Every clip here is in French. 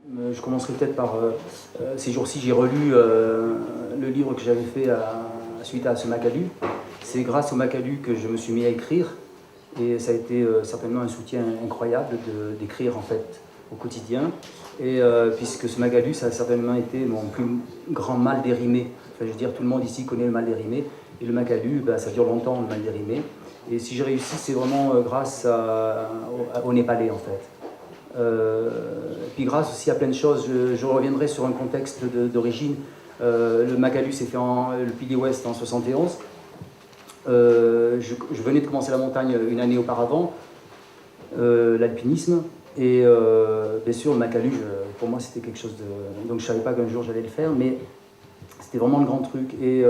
Je commencerai peut-être par, ces jours-ci, j'ai relu le livre que j'avais fait suite à ce Makalu. C'est grâce au Makalu que je me suis mis à écrire, et ça a été certainement un soutien incroyable d'écrire en fait au quotidien. Et puisque ce Makalu, ça a certainement été mon plus grand mal dérimé. Enfin, je veux dire, tout le monde ici connaît le mal dérimé, et le Makalu, ça dure longtemps, le mal dérimé. Et si j'ai réussi, c'est vraiment grâce au Népalais en fait. Puis grâce aussi à plein de choses, je reviendrai sur un contexte d'origine. Le Makalu s'est fait le pilier ouest en 71. Je venais de commencer la montagne une année auparavant, l'alpinisme, et bien sûr le Makalu, pour moi c'était quelque chose de... Donc je ne savais pas qu'un jour j'allais le faire, mais c'était vraiment le grand truc. Et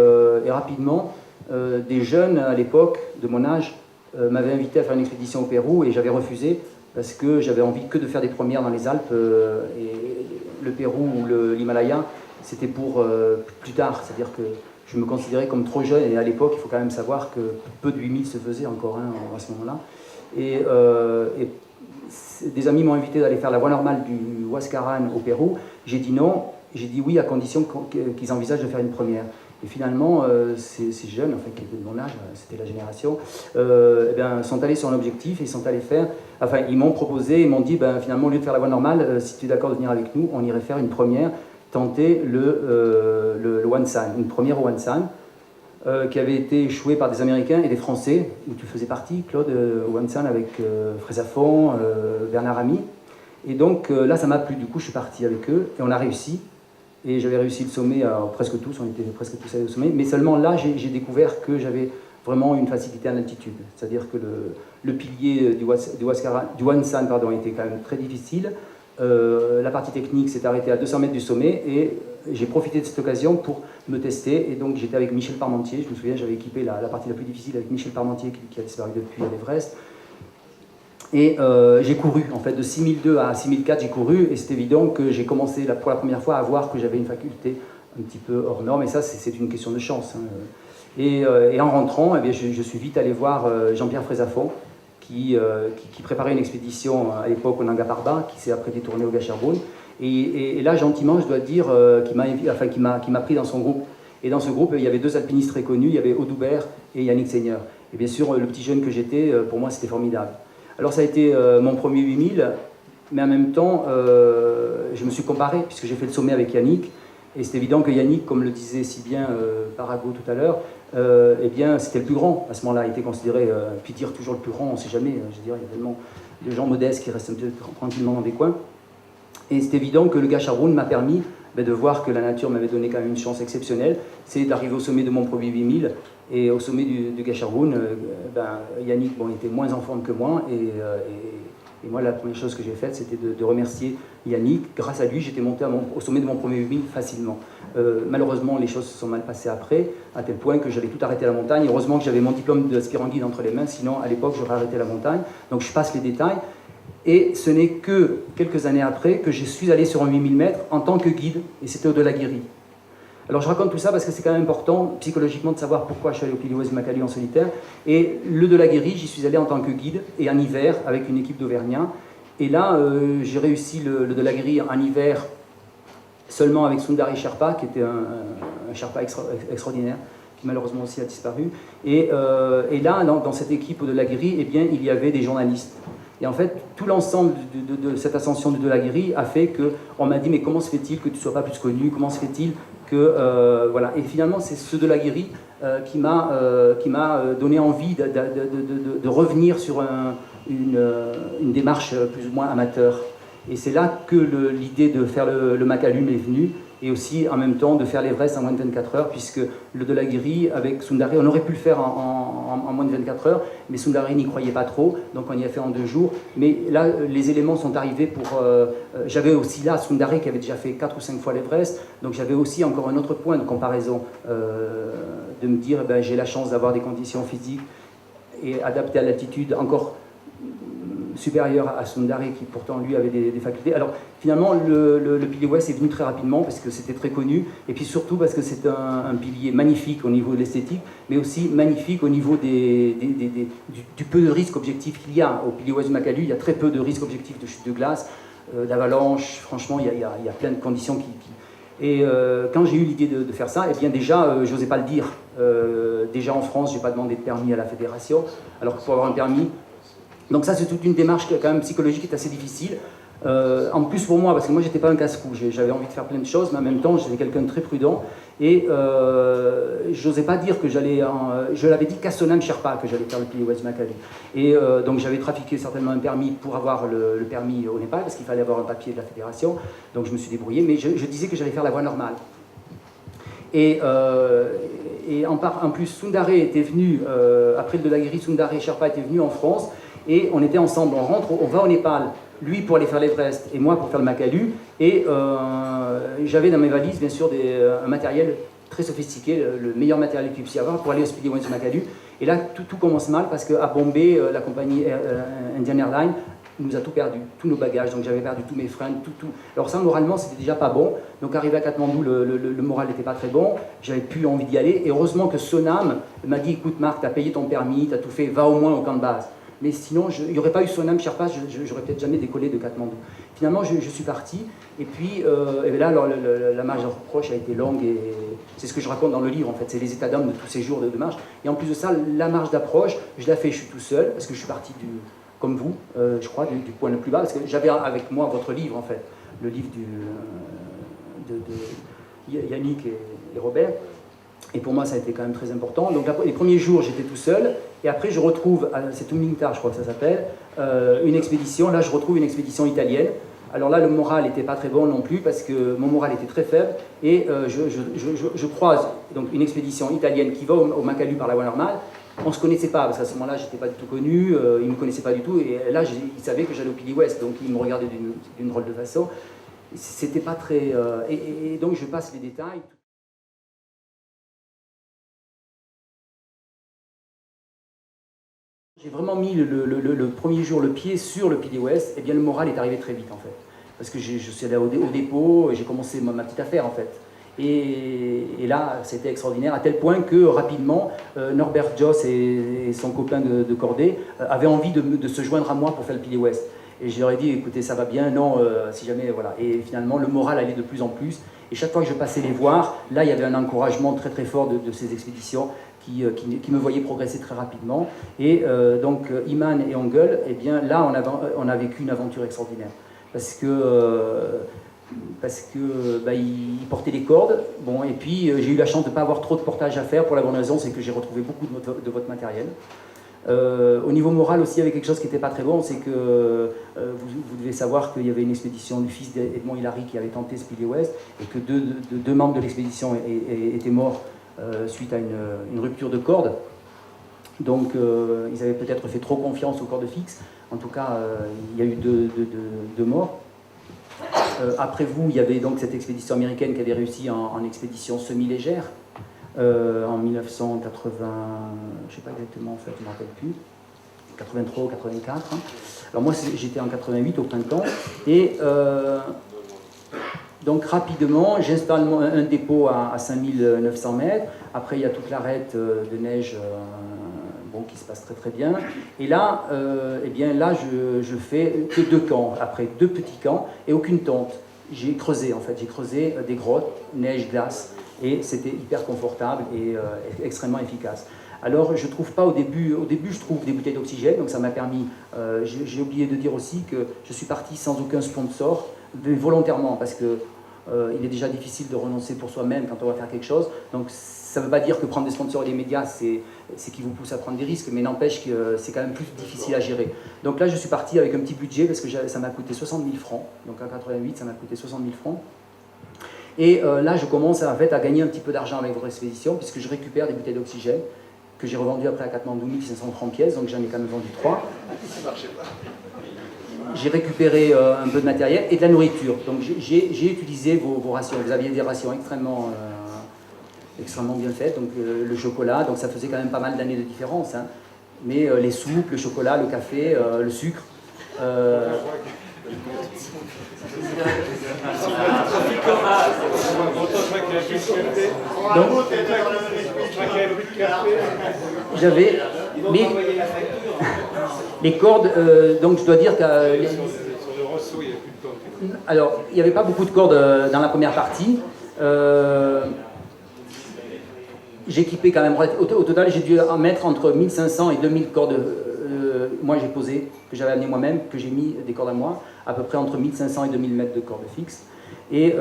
rapidement, des jeunes à l'époque, de mon âge, m'avaient invité à faire une expédition au Pérou, et j'avais refusé, parce que j'avais envie que de faire des premières dans les Alpes, et le Pérou ou l'Himalaya, c'était pour plus tard, c'est-à-dire que je me considérais comme trop jeune, et à l'époque, il faut quand même savoir que peu de 8000 se faisaient encore à ce moment-là. Et des amis m'ont invité d'aller faire la voie normale du Huascarán au Pérou. J'ai dit non, j'ai dit oui à condition qu'ils envisagent de faire une première. Et finalement, ces jeunes, enfin, qui étaient de mon âge, c'était la génération, sont allés sur un objectif et ils sont allés faire. Enfin, ils m'ont proposé, ils m'ont dit, finalement, au lieu de faire la voie normale, si tu es d'accord de venir avec nous, on irait faire une première, tenter le Wansan, une première au Wansan, qui avait été échouée par des Américains et des Français, où tu faisais partie, Claude, Wansan, avec Frézafont, Bernard Ami. Et donc là, ça m'a plu, du coup, je suis parti avec eux et on a réussi. Et j'avais réussi le sommet, presque tous, on était presque tous allés au sommet, mais seulement là, j'ai découvert que j'avais vraiment une facilité en altitude. C'est-à-dire que le pilier du Wansan était quand même très difficile. La partie technique s'est arrêtée à 200 mètres du sommet, et j'ai profité de cette occasion pour me tester. Et donc j'étais avec Michel Parmentier, je me souviens, j'avais équipé la partie la plus difficile avec Michel Parmentier, qui a disparu depuis à l'Everest. Et j'ai couru, en fait, de 6002 à 6004, j'ai couru, et c'est évident que j'ai commencé pour la première fois à voir que j'avais une faculté un petit peu hors norme, et ça, c'est une question de chance. Hein. Et en rentrant, je suis vite allé voir Jean-Pierre Frézafont, qui préparait une expédition à l'époque au Nanga Parbat, qui s'est après détourné au Gasherbrum. Et là, gentiment, je dois dire, qui m'a pris dans son groupe. Et dans ce groupe, il y avait deux alpinistes très connus, il y avait Audoubert et Yannick Seigneur. Et bien sûr, le petit jeune que j'étais, pour moi, c'était formidable. Alors ça a été mon premier 8000, mais en même temps, je me suis comparé, puisque j'ai fait le sommet avec Yannick, et c'est évident que Yannick, comme le disait si bien Parago tout à l'heure, c'était le plus grand à ce moment-là, il était considéré, puis dire toujours le plus grand, on ne sait jamais, je veux dire, il y a tellement de gens modestes qui restent un peu tranquillement dans des coins. Et c'est évident que le Gasherbrum m'a permis de voir que la nature m'avait donné quand même une chance exceptionnelle, c'est d'arriver au sommet de mon premier 8000, et au sommet du Gasherbrum, Yannick était moins en forme que moi, et moi la première chose que j'ai faite, c'était de remercier Yannick. Grâce à lui, j'étais monté au sommet de mon premier 8000 facilement. Malheureusement, les choses se sont mal passées après, à tel point que j'avais tout arrêté à la montagne. Heureusement que j'avais mon diplôme d'aspirant guide entre les mains, sinon à l'époque j'aurais arrêté la montagne. Donc je passe les détails. Et ce n'est que quelques années après que je suis allé sur un 8000 mètres en tant que guide, et c'était au Delaguiri. Alors je raconte tout ça parce que c'est quand même important psychologiquement de savoir pourquoi je suis allé au pilier ouest du Makalu en solitaire. Et le Delaguiri, j'y suis allé en tant que guide, et en hiver avec une équipe d'Auvergnats. Et là, j'ai réussi le Delaguiri en hiver seulement avec Sundari Sherpa, qui était un Sherpa extraordinaire, qui malheureusement aussi a disparu. Et là, dans cette équipe au Delaguiri, il y avait des journalistes. Et en fait, tout l'ensemble de cette ascension du Delaguiri a fait qu'on m'a dit, mais comment se fait-il que tu ne sois pas plus connu? Comment se fait-il que... voilà. Et finalement, c'est ce Delaguiri qui m'a donné envie de revenir sur une démarche plus ou moins amateur. Et c'est là que l'idée de faire le Makalu m'est venue, et aussi en même temps de faire l'Everest en moins de 24 heures, puisque le Delaguiri avec Sundari, on aurait pu le faire en moins de 24 heures, mais Sundari n'y croyait pas trop, donc on y a fait en 2 jours. Mais là, les éléments sont arrivés pour... j'avais aussi là Sundari qui avait déjà fait 4 ou 5 fois l'Everest, donc j'avais aussi encore un autre point de comparaison, de me dire, j'ai la chance d'avoir des conditions physiques et adaptées à l'altitude encore supérieur à Sundari, qui pourtant lui avait des facultés. Alors finalement le pilier ouest est venu très rapidement parce que c'était très connu, et puis surtout parce que c'est un pilier magnifique au niveau de l'esthétique, mais aussi magnifique au niveau du peu de risques objectifs qu'il y a. Au pilier ouest du Makalu, il y a très peu de risques objectifs de chute de glace. d'avalanche. Franchement, il y a plein de conditions Et quand j'ai eu l'idée de faire ça, eh bien déjà, je n'osais pas le dire. Déjà en France, je n'ai pas demandé de permis à la fédération, alors qu'il faut avoir un permis. Donc ça, c'est toute une démarche quand même psychologique qui est assez difficile. En plus pour moi, parce que moi j'étais pas un casse-cou, j'avais envie de faire plein de choses, mais en même temps j'étais quelqu'un de très prudent et j'osais pas dire que j'allais, je l'avais dit qu'à Sonam Sherpa que j'allais faire le pilier West Maccabi. Et donc j'avais trafiqué certainement un permis pour avoir le permis au Népal, parce qu'il fallait avoir un papier de la fédération, donc je me suis débrouillé, mais je disais que j'allais faire la voie normale. Et en plus, Sundare était venu, après le de la guérite, Sundare et Sherpa étaient venus en France, et on était ensemble, on va au Népal, lui pour aller faire l'Everest et moi pour faire le Makalu, et j'avais dans mes valises bien sûr un matériel très sophistiqué, le meilleur matériel qu'il puisse y avoir pour aller au Speedy West Makalu. Et là tout commence mal parce qu'à Bombay, la compagnie Indian Airlines nous a tout perdu, tous nos bagages, donc j'avais perdu tous mes fringues, tout. Alors ça, moralement, c'était déjà pas bon, donc arrivé à Katmandou, le moral n'était pas très bon, j'avais plus envie d'y aller, et heureusement que Sonam m'a dit, écoute Marc, t'as payé ton permis, t'as tout fait, va au moins au camp de base. Mais sinon, il n'y aurait pas eu Sonam Sherpa, j'aurais peut-être jamais décollé de Katmandou. Finalement, je suis parti, et puis et là, alors, la marche de reproche a été longue, et c'est ce que je raconte dans le livre, en fait, c'est les états d'âme de tous ces jours de marche. Et en plus de ça, la marche d'approche, je la fais, je suis tout seul, parce que je suis parti comme vous, je crois, du point le plus bas, parce que j'avais avec moi votre livre, en fait, le livre de Yannick et Robert. Et pour moi, ça a été quand même très important. Donc les premiers jours, j'étais tout seul. Et après, je retrouve, c'est Tumlintar, je crois que ça s'appelle, une expédition. Là, je retrouve une expédition italienne. Alors là, le moral n'était pas très bon non plus, parce que mon moral était très faible. Et je croise donc une expédition italienne qui va au Makalu par la voie normale. On ne se connaissait pas, parce qu'à ce moment-là, je n'étais pas du tout connu. Ils ne me connaissaient pas du tout. Et là, ils savaient que j'allais au Pili West. Donc ils me regardaient d'une drôle de façon. C'était pas très... et donc, je passe les détails. J'ai vraiment mis le premier jour le pied sur le Pili West, et bien le moral est arrivé très vite en fait. Parce que je suis allé au dépôt, et j'ai commencé ma petite affaire en fait. Et là, c'était extraordinaire, à tel point que rapidement, Norbert Joss et son copain de cordée avaient envie de se joindre à moi pour faire le Pili West. Et je leur ai dit, écoutez, ça va bien, non, si jamais, voilà. Et finalement, le moral allait de plus en plus. Et chaque fois que je passais les voir, là, il y avait un encouragement très très fort de ces expéditions qui me voyaient progresser très rapidement. Et donc, Iman et Engel, eh bien, là, on a vécu une aventure extraordinaire. Parce que ils portaient les cordes. Bon, et puis, j'ai eu la chance de ne pas avoir trop de portage à faire, pour la bonne raison, c'est que j'ai retrouvé beaucoup de votre matériel. Au niveau moral aussi, il y avait quelque chose qui n'était pas très bon, c'est que vous devez savoir qu'il y avait une expédition du fils d'Edmond Hillary qui avait tenté ce Pili West, et que deux membres de l'expédition étaient morts suite à une rupture de corde. Donc ils avaient peut-être fait trop confiance aux cordes fixes. En tout cas, il y a eu deux morts. Après vous, il y avait donc cette expédition américaine qui avait réussi en expédition semi-légère. En 1980, je ne sais pas exactement en fait, je ne me rappelle plus, 83 ou 84. Hein. Alors moi j'étais en 88 au printemps, et donc rapidement j'installe un dépôt à 5900 mètres, après il y a toute l'arête de neige qui se passe très très bien, et là, eh bien, là je fais que 2 camps, après 2 petits camps et aucune tente. J'ai creusé en fait, j'ai creusé des grottes, neige, glace, et c'était hyper confortable et extrêmement efficace. Alors je trouve pas au début je trouve des bouteilles d'oxygène, donc ça m'a permis, j'ai oublié de dire aussi que je suis parti sans aucun sponsor, volontairement, parce que il est déjà difficile de renoncer pour soi-même quand on va faire quelque chose, donc ça ne veut pas dire que prendre des sponsors et des médias, c'est qui vous pousse à prendre des risques, mais n'empêche que c'est quand même plus difficile à gérer. Donc là, je suis parti avec un petit budget, parce que ça m'a coûté 60 000 francs. Donc en 88, ça m'a coûté 60 000 francs. Et là, je commence en fait à gagner un petit peu d'argent avec votre expédition, puisque je récupère des bouteilles d'oxygène, que j'ai revendues après à Katmandou 1500 francs pièce, donc j'en ai quand même vendu 3. J'ai récupéré un peu de matériel et de la nourriture. Donc j'ai utilisé vos rations. Vous aviez des rations extrêmement bien faites, donc le chocolat, donc ça faisait quand même pas mal d'années de différence, hein. Mais les soupes, le chocolat, le café, le sucre. Donc, j'avais, mais les cordes, donc je dois dire que Alors, il n'y avait pas beaucoup de cordes dans la première partie. J'équipais quand même, au total, j'ai dû en mettre entre 1500 et 2000 cordes. Moi, j'ai posé, que j'avais amené moi-même, que j'ai mis des cordes à moi, à peu près entre 1500 et 2000 mètres de cordes fixes. Et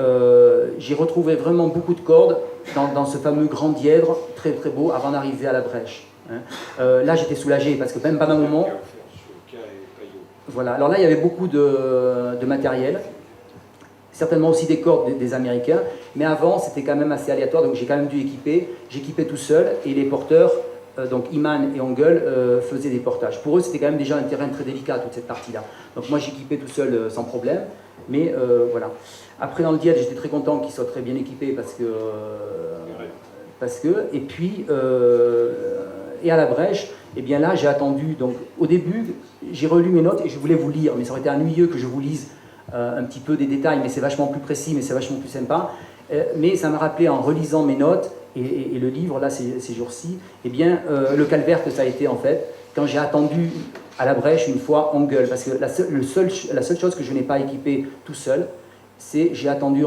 j'ai retrouvé vraiment beaucoup de cordes dans ce fameux grand dièdre, très très beau, avant d'arriver à la brèche. Hein. Là, j'étais soulagé, parce que même pendant un moment... Voilà, alors là, il y avait beaucoup de matériel, certainement aussi des cordes des Américains, mais avant, c'était quand même assez aléatoire, donc j'ai quand même dû équiper. J'équipais tout seul, et les porteurs, donc Iman et Ongel, faisaient des portages. Pour eux, c'était quand même déjà un terrain très délicat, toute cette partie-là. Donc moi, j'équipais tout seul sans problème, mais voilà. Après, dans le dièdre, j'étais très content qu'il soit très bien équipé, et puis, et à la brèche, et bien là, j'ai attendu, donc au début, j'ai relu mes notes, et je voulais vous lire, mais ça aurait été ennuyeux que je vous lise un petit peu des détails, mais c'est vachement plus précis, mais c'est vachement plus sympa. Mais ça m'a rappelé, en relisant mes notes, et le livre, là, ces jours-ci, eh bien, le calvaire que ça a été, en fait, quand j'ai attendu à la brèche, une fois, en gueule. Parce que la seule chose que je n'ai pas équipée tout seul, c'est j'ai attendu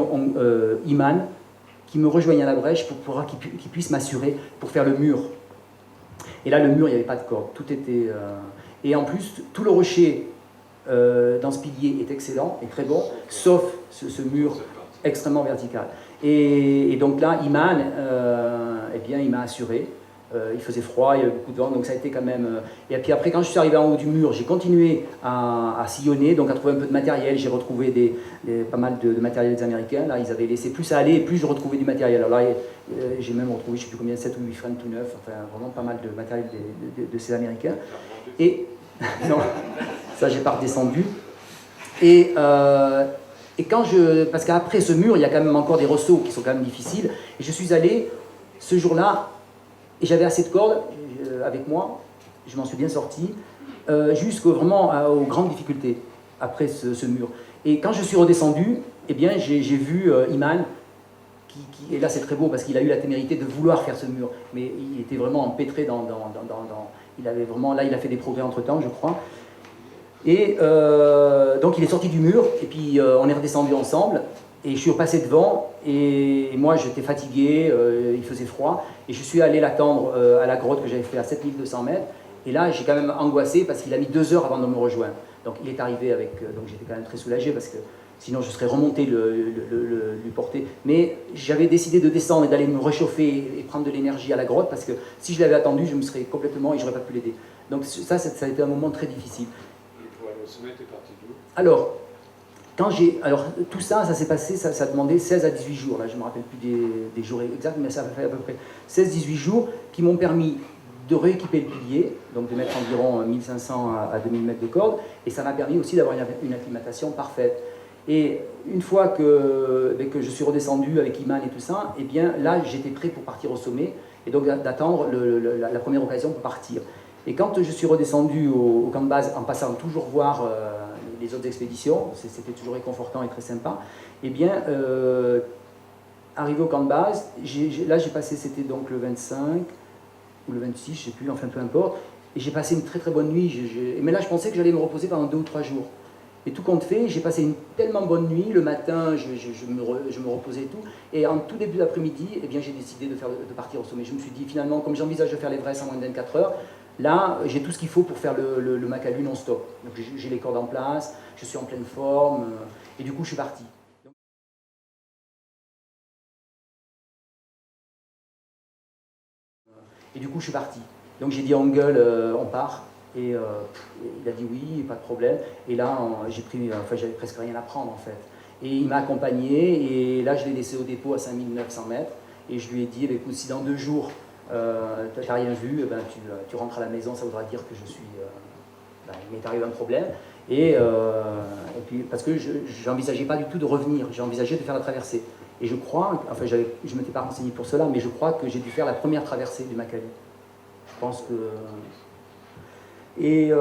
Iman, qui me rejoigne à la brèche pour qu'il puisse m'assurer pour faire le mur. Et là, le mur, il n'y avait pas de corde. Tout était... Et en plus, tout le rocher dans ce pilier est excellent, est très bon, sauf ce mur extrêmement vertical. Et donc là, Iman, eh bien, il m'a assuré. Il faisait froid, il y avait beaucoup de vent, donc ça a été quand même... Et puis après, quand je suis arrivé en haut du mur, j'ai continué à sillonner, donc à trouver un peu de matériel. J'ai retrouvé pas mal de matériel des Américains. Là, ils avaient laissé plus à aller, et plus je retrouvais du matériel. Alors là, j'ai même retrouvé, je ne sais plus combien, 7 ou 8 freins tout neufs, enfin vraiment pas mal de matériel de ces Américains. Et... non, ça, j'ai pas redescendu. Et quand parce qu'après ce mur, il y a quand même encore des ressauts qui sont quand même difficiles. Et je suis allé, ce jour-là, et j'avais assez de cordes avec moi, je m'en suis bien sorti, vraiment aux grandes difficultés, après ce mur. Et quand je suis redescendu, eh bien, j'ai vu Iman, et là c'est très beau, parce qu'il a eu la témérité de vouloir faire ce mur, mais il était vraiment empêtré il avait vraiment, là il a fait des progrès entre-temps, je crois. Et donc il est sorti du mur, et puis on est redescendu ensemble, et je suis repassé devant, et moi j'étais fatigué, il faisait froid, et je suis allé l'attendre à la grotte que j'avais fait à 7200 mètres, et là j'ai quand même angoissé parce qu'il a mis 2 heures avant de me rejoindre. Donc il est arrivé avec... donc j'étais quand même très soulagé parce que sinon je serais remonté lui porter. Mais j'avais décidé de descendre et d'aller me réchauffer et prendre de l'énergie à la grotte parce que si je l'avais attendu, je me serais complètement... et je n'aurais pas pu l'aider. Donc ça a été un moment très difficile. Et pour aller au sommet, t'es parti d'où ? Alors, tout ça s'est passé, ça demandait 16 à 18 jours. Là, je ne me rappelle plus des jours exacts, mais ça fait à peu près 16-18 jours qui m'ont permis de rééquiper le pilier, donc de mettre environ 1500 à 2000 mètres de corde, et ça m'a permis aussi d'avoir une acclimatation parfaite. Et une fois que je suis redescendu avec Iman et tout ça, eh bien là j'étais prêt pour partir au sommet, et donc d'attendre la première occasion pour partir. Et quand je suis redescendu au camp de base, en passant toujours voir les autres expéditions, c'était toujours réconfortant et très sympa, eh bien, arrivé au camp de base, là j'ai passé, c'était donc le 25 ou le 26, je ne sais plus, enfin peu importe, et j'ai passé une très très bonne nuit, mais là je pensais que j'allais me reposer pendant 2 ou 3 jours. Et tout compte fait, j'ai passé une tellement bonne nuit, le matin je me reposais et tout, et en tout début d'après-midi, eh bien j'ai décidé de partir au sommet. Je me suis dit finalement, comme j'envisage de faire l'Everest en moins de 24 heures, là j'ai tout ce qu'il faut pour faire le Makalu non-stop. Donc j'ai les cordes en place, je suis en pleine forme, et du coup je suis parti. Donc j'ai dit à Ongel, on part. Et il a dit oui, pas de problème. Et là, j'avais presque rien à prendre en fait. Et il m'a accompagné, et là je l'ai laissé au dépôt à 5900 mètres. Et je lui ai dit, écoute, si dans 2 jours, tu n'as rien vu, tu rentres à la maison, ça voudra dire que je suis... il m'est arrivé un problème. Et puis, parce que je n'envisageais pas du tout de revenir, j'ai envisagé de faire la traversée. Et je crois, enfin je ne m'étais pas renseigné pour cela, mais je crois que j'ai dû faire la première traversée du Makalu. Je pense que... Et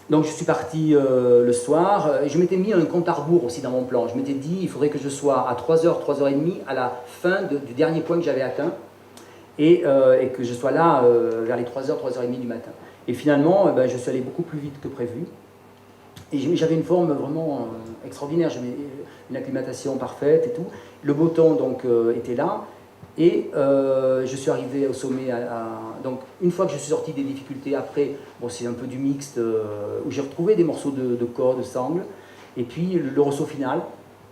donc je suis parti le soir, je m'étais mis un compte à rebours aussi dans mon plan. Je m'étais dit, il faudrait que je sois à 3h, 3h30 à la fin du dernier point que j'avais atteint, et que je sois là vers les 3h, 3h30 du matin. Et finalement, je suis allé beaucoup plus vite que prévu. Et j'avais une forme vraiment extraordinaire, j'avais une acclimatation parfaite et tout. Le beau temps donc, était là, et je suis arrivé au sommet. Donc une fois que je suis sorti des difficultés, après, bon, c'est un peu du mixte, où j'ai retrouvé des morceaux de corps, de sangle, et puis le ressaut final.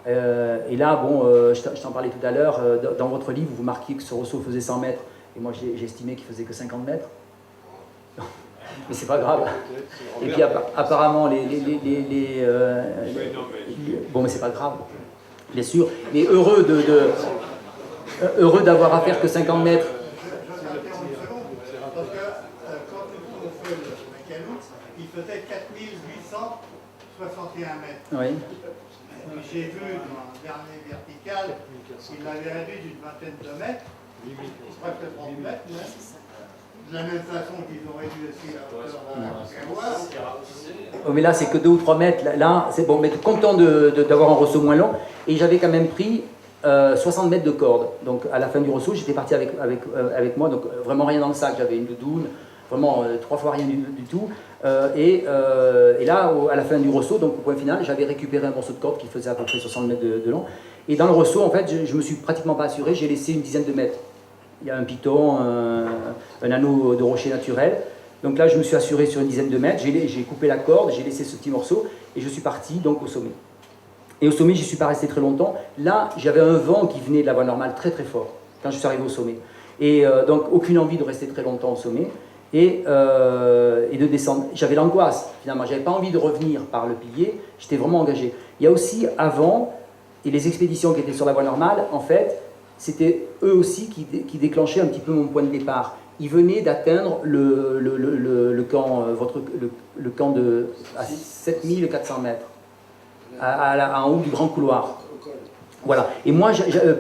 Et là, bon, je t'en parlais tout à l'heure, dans votre livre, vous marquiez que ce ressaut faisait 100 mètres, et moi j'ai estimé qu'il faisait que 50 mètres. Mais c'est pas grave. Et puis apparemment, bon, mais c'est pas grave, bien sûr. Mais heureux d'avoir à faire que 50 mètres. Je t'interromps une seconde, parce que quand on fait le mécano, il faisait 4861 mètres. Oui. J'ai vu dans le dernier vertical qu'il l'avait réduit d'une vingtaine de mètres, presque 30 mètres même. De la même façon qu'ils ont réduit aussi la hauteur de la Oh, mais là, c'est que 2 ou 3 mètres. Là, c'est bon, mais content d'avoir un ressaut moins long. Et j'avais quand même pris 60 mètres de corde. Donc, à la fin du ressaut, j'étais parti avec moi. Donc, vraiment rien dans le sac. J'avais une doudoune, vraiment 3 fois rien du tout. Et là, à la fin du ressaut, donc au point final, j'avais récupéré un morceau de corde qui faisait à peu près 60 mètres de long. Et dans le ressaut, en fait, je me suis pratiquement pas assuré. J'ai laissé une dizaine de mètres. Il y a un piton, un anneau de rocher naturel. Donc là, je me suis assuré sur une dizaine de mètres. J'ai coupé la corde, j'ai laissé ce petit morceau et je suis parti donc au sommet. Et au sommet, j'y suis pas resté très longtemps. Là, j'avais un vent qui venait de la voie normale très très fort quand je suis arrivé au sommet. Et donc, aucune envie de rester très longtemps au sommet et de descendre. J'avais l'angoisse, finalement. J'avais pas envie de revenir par le pilier. J'étais vraiment engagé. Il y a aussi avant, et les expéditions qui étaient sur la voie normale, en fait, c'était eux aussi qui déclenchaient un petit peu mon point de départ. Ils venaient d'atteindre le camp à 7400 mètres, en haut du grand couloir. Voilà. Et moi,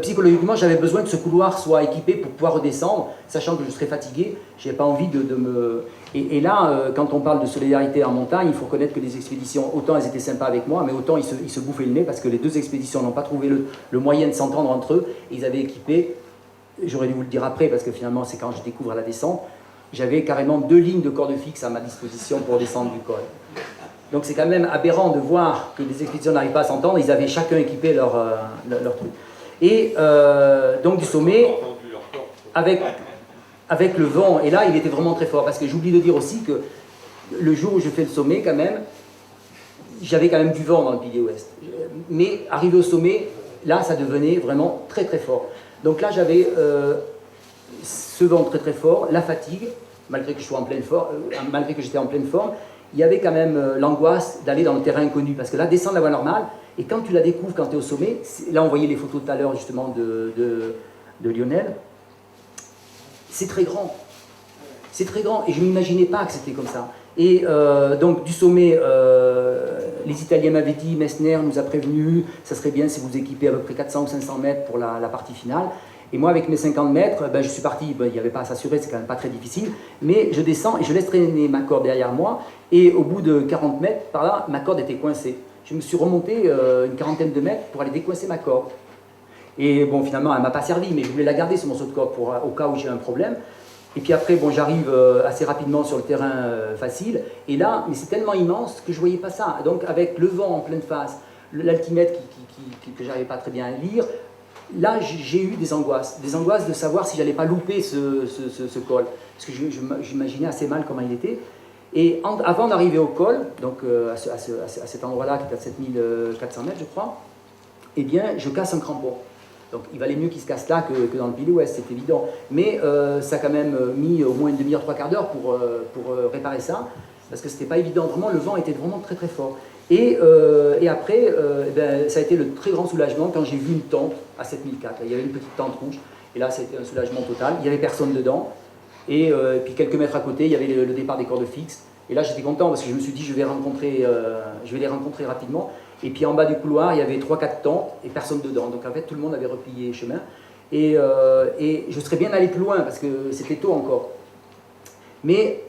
psychologiquement, j'avais besoin que ce couloir soit équipé pour pouvoir redescendre, sachant que je serais fatigué. Je n'avais pas envie de me... Et là, quand on parle de solidarité en montagne, il faut reconnaître que les expéditions, autant elles étaient sympas avec moi, mais autant ils se bouffaient le nez, parce que les 2 expéditions n'ont pas trouvé le moyen de s'entendre entre eux. Et ils avaient équipé, j'aurais dû vous le dire après, parce que finalement, c'est quand je découvre la descente, j'avais carrément 2 lignes de corde fixe à ma disposition pour descendre du col. Donc c'est quand même aberrant de voir que les expéditions n'arrivent pas à s'entendre. Ils avaient chacun équipé leur truc. Et donc du sommet, avec le vent, et là il était vraiment très fort, parce que j'oublie de dire aussi que le jour où je fais le sommet quand même, j'avais quand même du vent dans le pilier ouest. Mais arrivé au sommet, là ça devenait vraiment très très fort. Donc là j'avais ce vent très très fort, la fatigue, malgré que j'étais en pleine forme. Il y avait quand même l'angoisse d'aller dans le terrain inconnu, parce que là, descendre la voie normale, et quand tu la découvres, quand tu es au sommet, là on voyait les photos tout à l'heure justement de Lionel, c'est très grand. C'est très grand, et je ne m'imaginais pas que c'était comme ça. Et donc du sommet, les Italiens m'avaient dit, Messner nous a prévenu, ça serait bien si vous équipez à peu près 400 ou 500 mètres pour la partie finale. Et moi, avec mes 50 mètres, je suis parti, il n'y avait pas à s'assurer, c'est quand même pas très difficile, mais je descends et je laisse traîner ma corde derrière moi, et au bout de 40 mètres, par là, ma corde était coincée. Je me suis remonté une quarantaine de mètres pour aller décoincer ma corde. Et bon, finalement, elle ne m'a pas servi, mais je voulais la garder, ce morceau de corde, au cas où j'ai un problème. Et puis après, bon, j'arrive assez rapidement sur le terrain facile, et là, mais c'est tellement immense que je ne voyais pas ça. Donc, avec le vent en pleine face, l'altimètre que je n'arrivais pas très bien à lire, là, j'ai eu des angoisses de savoir si j'allais pas louper ce col, parce que j'imaginais assez mal comment il était. Et avant d'arriver au col, donc à cet endroit-là qui est à 7400 mètres, je crois, eh bien, je casse un crampon. Donc il valait mieux qu'il se casse là que dans le pilier ouest, c'est évident. Mais ça a quand même mis au moins une demi-heure, 3/4 d'heure pour réparer ça, parce que c'était pas évident. Vraiment, le vent était vraiment très très fort. Et après, ça a été le très grand soulagement quand j'ai vu une tente à 7004. Il y avait une petite tente rouge, et là, c'était un soulagement total. Il n'y avait personne dedans. Et puis quelques mètres à côté, il y avait le départ des cordes fixes. Et là, j'étais content parce que je me suis dit, je vais les rencontrer rapidement. Et puis en bas du couloir, il y avait 3-4 tentes et personne dedans. Donc en fait, tout le monde avait replié chemin. Et je serais bien allé plus loin parce que c'était tôt encore. Mais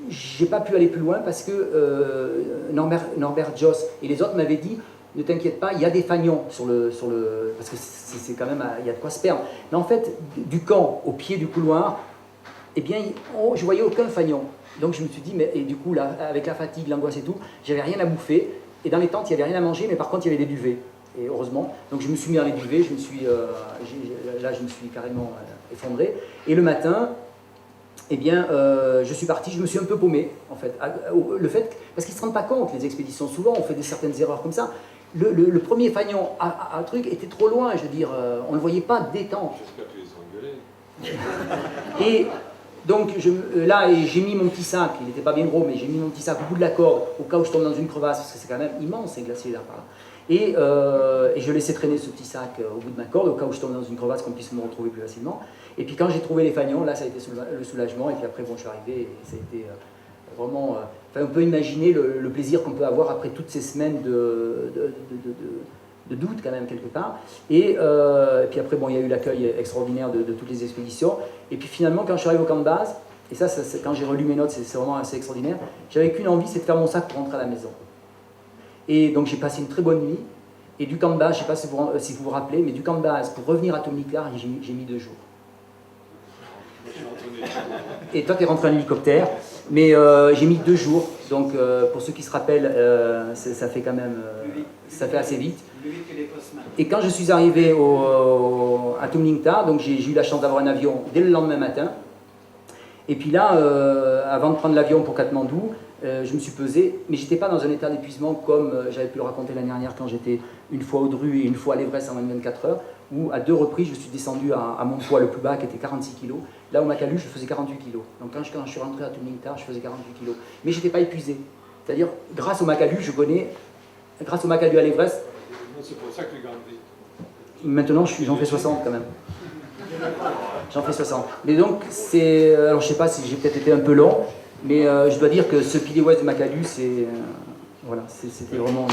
j'ai pas pu aller plus loin parce que Norbert Joss et les autres m'avaient dit, ne t'inquiète pas, il y a des fanions sur le parce que c'est quand même, il y a de quoi se perdre. Mais en fait, du camp au pied du couloir, eh bien, je voyais aucun fanion. Donc je me suis dit, et du coup, là, avec la fatigue, l'angoisse et tout, j'avais rien à bouffer. Et dans les tentes, il n'y avait rien à manger, mais par contre, il y avait des duvets. Et heureusement, donc je me suis mis dans les duvets, je me suis carrément effondré. Et le matin, eh bien, je suis parti, je me suis un peu paumé, en fait. Parce qu'ils ne se rendent pas compte, les expéditions, souvent, on fait certaines erreurs comme ça. Le premier fanion à truc était trop loin, je veux dire, on ne le voyait pas détente. J'espère que tu les as engueulés. Et donc, j'ai mis mon petit sac, il n'était pas bien gros, mais j'ai mis mon petit sac au bout de la corde, au cas où je tombe dans une crevasse, parce que c'est quand même immense, ces glaciers là, par là. Et je laissais traîner ce petit sac au bout de ma corde, au cas où je tombe dans une crevasse, qu'on puisse me retrouver plus facilement. Et puis quand j'ai trouvé les fanions, là, ça a été le soulagement, et puis après, bon, je suis arrivé, et ça a été vraiment... on peut imaginer le plaisir qu'on peut avoir après toutes ces semaines de doute, quand même, quelque part. Et puis après, bon, il y a eu l'accueil extraordinaire de toutes les expéditions. Et puis finalement, quand je suis arrivé au camp de base, et ça quand j'ai relu mes notes, c'est vraiment assez extraordinaire, j'avais qu'une envie, c'est de faire mon sac pour rentrer à la maison. Et donc j'ai passé une très bonne nuit, et du camp de base, je ne sais pas si vous vous rappelez, mais du camp de base, pour revenir à Tomnikar, j'ai mis 2 jours. Et toi, tu es rentré en hélicoptère, mais j'ai mis 2 jours, donc pour ceux qui se rappellent, ça fait quand même, ça fait assez vite. Et quand je suis arrivé à Tomnikar, donc j'ai eu la chance d'avoir un avion dès le lendemain matin, et puis là, avant de prendre l'avion pour Katmandou, je me suis pesé, mais j'étais pas dans un état d'épuisement comme j'avais pu le raconter l'année dernière quand j'étais une fois au Dru et une fois à l'Everest en 24 heures, où à 2 reprises je suis descendu à mon poids le plus bas qui était 46 kg. Là au Makalu, je faisais 48 kg. Donc quand je suis rentré à Tomnikar, je faisais 48 kg. Mais j'étais pas épuisé. C'est-à-dire, grâce au Makalu à l'Everest. C'est pour ça que tu gardes vite. Maintenant, j'en fais 60 quand même. J'en fais 60. Mais donc, alors je sais pas si j'ai peut-être été un peu long, mais je dois dire que ce pilier ouest de Makalu, c'était vraiment...